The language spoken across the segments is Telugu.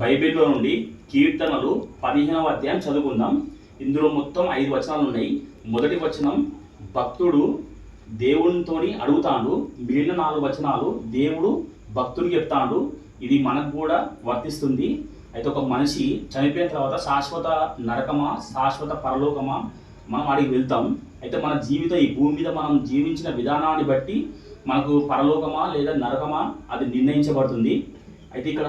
బైబిల్లో నుండి కీర్తనలు 15వ అధ్యాయం చదువుకుందాం. ఇందులో మొత్తం 5 వచనాలు ఉన్నాయి. మొదటి వచనం భక్తుడు దేవునితోని అడుగుతాడు. మిగిలిన 4 వచనాలు దేవుడు భక్తుడికి చెప్తాడు. ఇది మనకు కూడా వర్తిస్తుంది. అయితే ఒక మనిషి చనిపోయిన తర్వాత శాశ్వత నరకమా శాశ్వత పరలోకమా మనం అడిగి వెళ్తాం. అయితే మన జీవితం ఈ భూమి మీద మనం జీవించిన విధానాన్ని బట్టి మనకు పరలోకమా లేదా నరకమా అది నిర్ణయించబడుతుంది. అయితే ఇక్కడ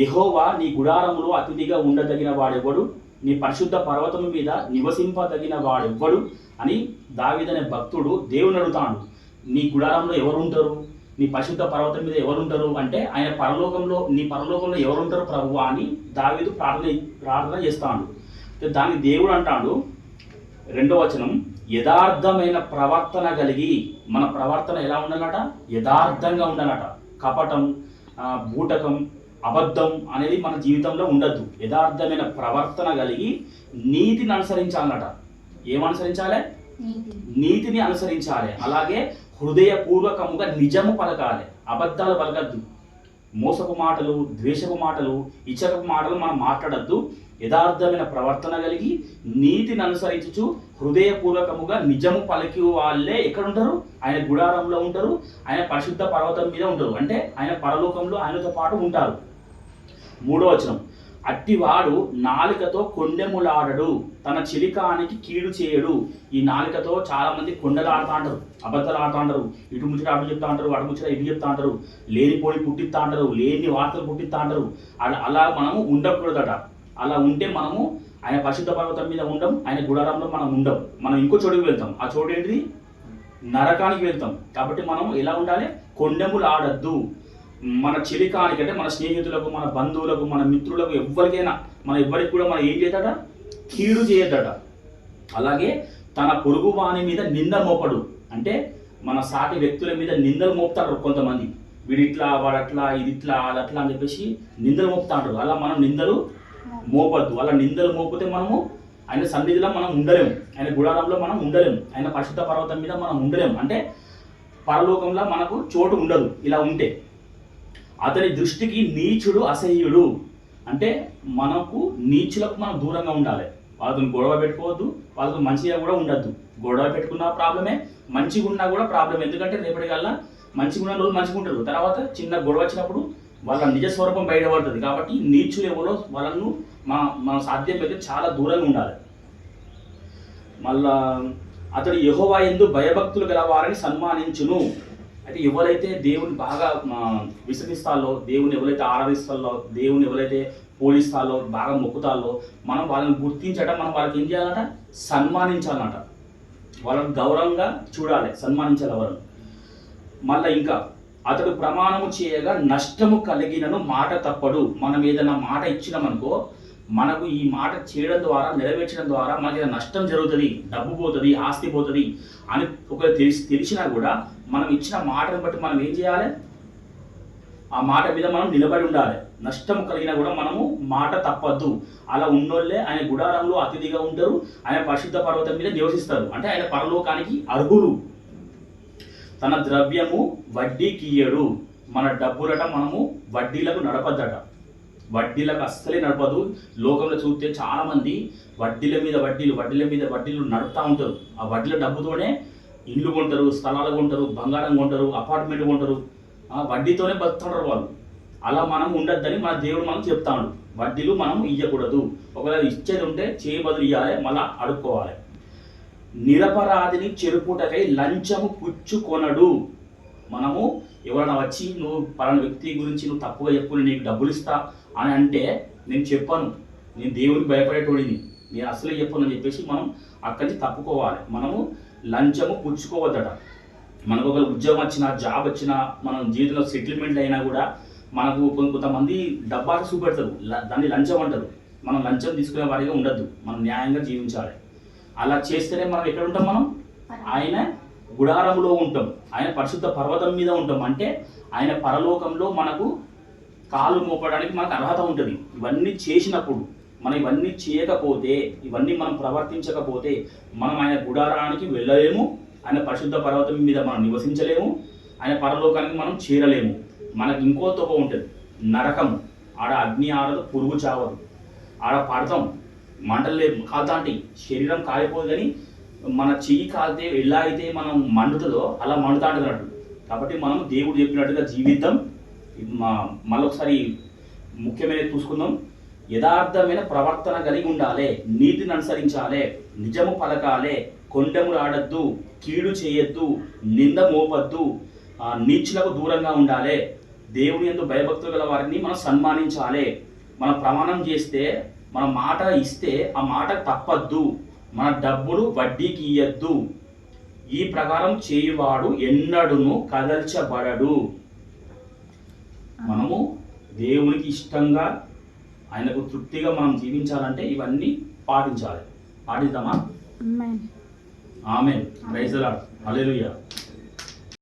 యెహోవా నీ గుడారములో అతిథిగా ఉండదగిన వాడెవ్వడు, నీ పరిశుద్ధ పర్వతము మీద నివసింపదగిన వాడెవ్వడు అని దావీదనే భక్తుడు దేవుని అడుగుతాడు. నీ గుడారంలో ఎవరుంటారు, నీ పరిశుద్ధ పర్వతం మీద ఎవరుంటారు అంటే ఆయన పరలోకంలో నీ పరలోకంలో ఎవరుంటారు ప్రభువా అని దావీదు ప్రార్థన చేస్తాడు. దానికి దేవుడు అంటాడు 2వ వచనం, యథార్థమైన ప్రవర్తన కలిగి. మన ప్రవర్తన ఎలా ఉండాలట? యథార్థంగా ఉండాలట. కపటం, బూటకం, అబద్ధం అనేది మన జీవితంలో ఉండద్దు. యథార్థమైన ప్రవర్తన కలిగి నీతిని అనుసరించాలన్నట. ఏమనుసరించాలి? నీతిని అనుసరించాలి. అలాగే హృదయపూర్వకముగా నిజము పలకాలి, అబద్ధాలు పలకద్దు. మోసపు మాటలు, ద్వేషపు మాటలు, ఇచ్చకపు మాటలు మనం మాట్లాడద్దు. యథార్థమైన ప్రవర్తన కలిగి నీతిని అనుసరించుచు హృదయపూర్వకముగా నిజము పలికి వాళ్ళే ఎక్కడ ఉంటారు? ఆయన గుడారంలో ఉంటారు. ఆయన పరిశుద్ధ పర్వతం మీద ఉంటారు. అంటే ఆయన పరలోకంలో ఆయనతో పాటు ఉంటారు. 3వ వచనం, అట్టివాడు నాలుకతో కొండెములాడడు, తన చిలికానికి కీడు చేయడు. ఈ నాలుకతో చాలా మంది కొండలు ఆడుతూ అంటారు, అబద్ధాలు ఆడుతూ అంటారు, ఇటు ముచ్చట అటు చెప్తా అంటారు, అటు ముచ్చట ఇటు చెప్తా అంటారు, లేనిపోని పుట్టిస్తా అంటారు, లేని వార్తలు పుట్టిస్తా అంటారు. అలా మనము ఉండకూడదట. అలా ఉంటే మనము ఆయన పరిశుద్ధ పర్వతం మీద ఉండం, ఆయన గుడారంలో మనం ఉండం. మనం ఇంకో చోటుకి వెళ్తాం. ఆ చోటు ఏంటిది? నరకానికి వెళ్తాం. కాబట్టి మనం ఎలా ఉండాలి? కొండెములు ఆడద్దు. మన చిలికానికి అంటే మన స్నేహితులకు, మన బంధువులకు, మన మిత్రులకు, ఎవరికైనా ఎవరికి కూడా మనం ఏం చేయదట? కీడు చేయదట. అలాగే తన పొరుగు వాని మీద నింద మోపడు. అంటే మన సాటి వ్యక్తుల మీద నిందలు మోపుతారు కొంతమంది. వీడిట్లా, వాడట్లా, ఇది ఇట్లా, అదట్లా అని చెప్పేసి నిందలు మోపుతా అంటారు. అలా మనం నిందలు మోపద్దు. అలా నిందలు మోపితే మనము ఆయన సన్నిధిలో మనం ఉండలేము, ఆయన గుడారంలో మనం ఉండలేము, ఆయన పరిశుద్ధ పర్వతం మీద మనం ఉండలేము. అంటే పరలోకంలో మనకు చోటు ఉండదు ఇలా ఉంటే. అతని దృష్టికి నీచుడు అసహ్యుడు. అంటే మనకు నీచులకు మనం దూరంగా ఉండాలి. వాళ్ళతో గొడవ పెట్టుకోవద్దు, వాళ్ళతో మంచిగా కూడా ఉండద్దు. గొడవ పెట్టుకున్న ప్రాబ్లమే, మంచిగా ఉన్నా కూడా ప్రాబ్లమే. ఎందుకంటే రేపటికల్లా మంచిగా ఉన్న రోజు మంచిగా ఉంటారు, తర్వాత చిన్న గొడవ వచ్చినప్పుడు వాళ్ళ నిజ స్వరూపం బయటపడుతుంది. కాబట్టి నీచులు ఎవరో వాళ్ళను మన సాధ్యమైతే చాలా దూరంగా ఉండాలి. మళ్ళా అతడు యెహోవా యందు భయభక్తులు గల వారిని సన్మానించును. అయితే ఎవరైతే దేవుని బాగా విశ్వసిస్తాలో, దేవుని ఎవరైతే ఆరాధిస్తాలో, దేవుని ఎవరైతే పోలిస్తాలో, బాగా మొక్కుతాలో, మనం వాళ్ళని గుర్తించడం, మనం వాళ్ళకి ఏం చేయాలట? సన్మానించాలన్నట. వాళ్ళని గౌరవంగా చూడాలి, సన్మానించాలి ఎవరిని. మళ్ళీ ఇంకా అతడు ప్రమాణము చేయగా నష్టము కలిగినను మాట తప్పడు. మనం ఏదైనా మాట ఇచ్చినామనుకో, మనకు ఈ మాట చేయడం ద్వారా, నెరవేర్చడం ద్వారా మనకి ఏదైనా నష్టం జరుగుతుంది, డబ్బు పోతుంది, ఆస్తి పోతుంది అని ఒకవేళ తెలిసినా కూడా మనం ఇచ్చిన మాటను బట్టి మనం ఏం చేయాలి? ఆ మాట మీద మనం నిలబడి ఉండాలి. నష్టం కలిగినా కూడా మనము మాట తప్పద్దు. అలా ఉన్నోళ్ళే ఆయన గుడారంలో అతిథిగా ఉంటారు, ఆయన పరిశుద్ధ పర్వతం మీద నివసిస్తారు. అంటే ఆయన పరలోకానికి అర్హులు. తన ద్రవ్యము వడ్డీకి ఇయ్యడు. మన డబ్బులట మనము వడ్డీలకు నడపద్దట. వడ్డీలకు అస్సలే నడపదు. లోకంలో చూస్తే చాలామంది వడ్డీల మీద వడ్డీలు నడుపుతూ ఉంటారు. ఆ వడ్డీల డబ్బుతోనే ఇల్లు కొంటారు, స్థలాలు కొంటారు, బంగారం కొంటారు, అపార్ట్మెంట్ కొంటారు. వడ్డీతోనే బతుకుతుంటారు వాళ్ళు. అలా మనం ఉండద్దని మన దేవుడు మనం చెప్తాడు. వడ్డీలు మనం ఇవ్వకూడదు. ఒకవేళ ఇచ్చేది ఉంటే చేయి బదులు ఇవ్వాలి, మళ్ళీ అడుక్కోవాలి. నిరపరాధిని చెరుపుటకై లంచము పుచ్చుకొనడు. మనము ఎవరైనా వచ్చి నువ్వు పలానా వ్యక్తి గురించి నువ్వు తప్పుగా చెప్పు, నీకు డబ్బులు ఇస్తా అని అంటే నేను చెప్పను, నేను దేవునికి భయపడేటోడిని, నేను అసలే చెప్పను అని చెప్పేసి మనం అక్కడి నుంచి తప్పుకోవాలి. మనము లంచము పుచ్చుకోవద్దట. మనకు ఒక ఉద్యోగం వచ్చినా, జాబ్ వచ్చినా, మనం జీవితంలో సెటిల్మెంట్ అయినా కూడా మనకు కొంతమంది డబ్బాట చూపెడతారు, దాన్ని లంచం అంటారు. మనం లంచం తీసుకునే వారిగా ఉండద్దు, మనం న్యాయంగా జీవించాలి. అలా చేస్తేనే మనం ఎక్కడ ఉంటాం? మనం ఆయన గుడారంలో ఉంటాం, ఆయన పరిశుద్ధ పర్వతం మీద ఉంటాం. అంటే ఆయన పరలోకంలో మనకు కాలు మోపడానికి మనకు అర్హత ఉంటుంది. ఇవన్నీ చేసినప్పుడు, మనం ఇవన్నీ చేయకపోతే, ఇవన్నీ మనం ప్రవర్తించకపోతే మనం ఆయన గుడారానికి వెళ్ళలేము, ఆయన పరిశుద్ధ పర్వతం మీద మనం నివసించలేము, ఆయన పరలోకానికి మనం చేరలేము. మనకి ఇంకో తోక ఉంటుంది, నరకము. ఆడ అగ్ని ఆడదు, పురుగు చావదు. ఆడ పడతాం, మంటలు కాలుతాంటి, శరీరం కాలిపోదు, కానీ మన చెయ్యి కాలితే ఎలా అయితే మనం మండుతుందో అలా మండుతాంటుంది అన్నట్టు. కాబట్టి మనం దేవుడు చెప్పినట్టుగా జీవిద్దాం. మళ్ళొకసారి ముఖ్యమైనది చూసుకుందాం. యథార్థమైన ప్రవర్తన కలిగి ఉండాలి, నీతిని అనుసరించాలి, నిజము పలకాలే, కొండెములు ఆడద్దు, కీడు చేయొద్దు, నింద మోపద్దు, నీచులకు దూరంగా ఉండాలి, దేవుని యందు భయభక్తులు గల వారిని మనం సన్మానించాలి, మన ప్రమాణం చేస్తే, మన మాట ఇస్తే ఆ మాట తప్పద్దు, మన డబ్బులు వడ్డీకి ఇయ్యద్దు, ఈ ప్రకారం చేయువాడు ఎన్నడును కదల్చబడడు. మనము దేవునికి ఇష్టంగా ఆయనకు తృప్తిగా మనం జీవించాలంటే ఇవన్నీ పాటించాలి. పాటిద్దామా? Amen. Praise the lord. Hallelujah.